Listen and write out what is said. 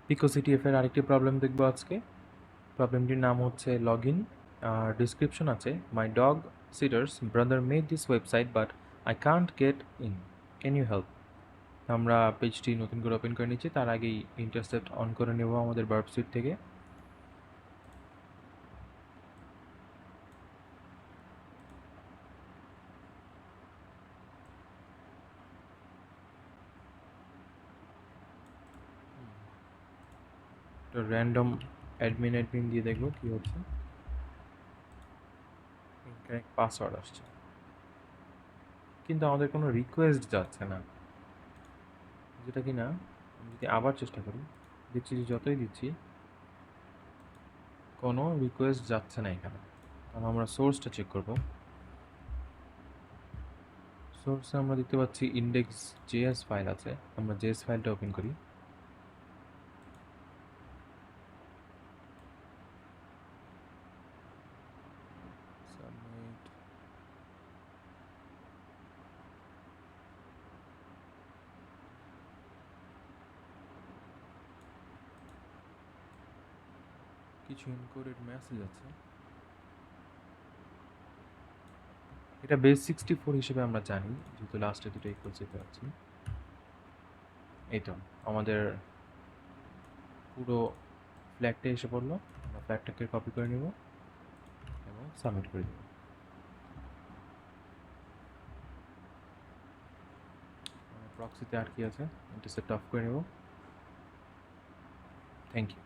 পিকো CTF এর আরেকটি problem দেখব আজকে। প্রবলেমটির নাম হচ্ছে লগ ইন। আর ডিসক্রিপশন আছে, my dog sitter's brother made this website but I can't get in, can you help. আমরা পেজটি নতুন করে ওপেন করে নিচ্ছি, তার আগেই ইন্টারসেপ্ট অন করে নেব আমাদের ভার্ব সুইট থেকে। তো র্যান্ডম অ্যাডমিন দিয়ে দেখব কি হচ্ছে। ইনকারেক্ট পাসওয়ার্ড আসছে, কিন্তু আমাদের কোনো রিকোয়েস্ট যাচ্ছে না, যেটা কি না আমি যদি আবার চেষ্টা করি, দেখছি যে যতই দিচ্ছি কোনো রিকোয়েস্ট যাচ্ছে না এখানে। কারণ আমরা সোর্সটা চেক করব। সোর্সে আমরা দেখতে পাচ্ছি ইন্ডেক্স জেএস ফাইল আছে, আমরা জেএস ফাইলটা ওপেন করি। সাবমিট। কিছু ইনকোডেড মেসেজ আছে, এটা বেস 64 হিসেবে আমরা জানি, যেহেতু লাস্টে দুটো ইকুয়াল চেপে আছে। এই তো আমাদের পুরো ফ্ল্যাগটা এসে পড়লো, আমরা ফ্ল্যাগটাকে কপি করে নেব এবং সাবমিট করে দেব। প্রক্সিতে আর কি আছে, ইন্টারসেপ্ট অফ করে নেব। Thank you.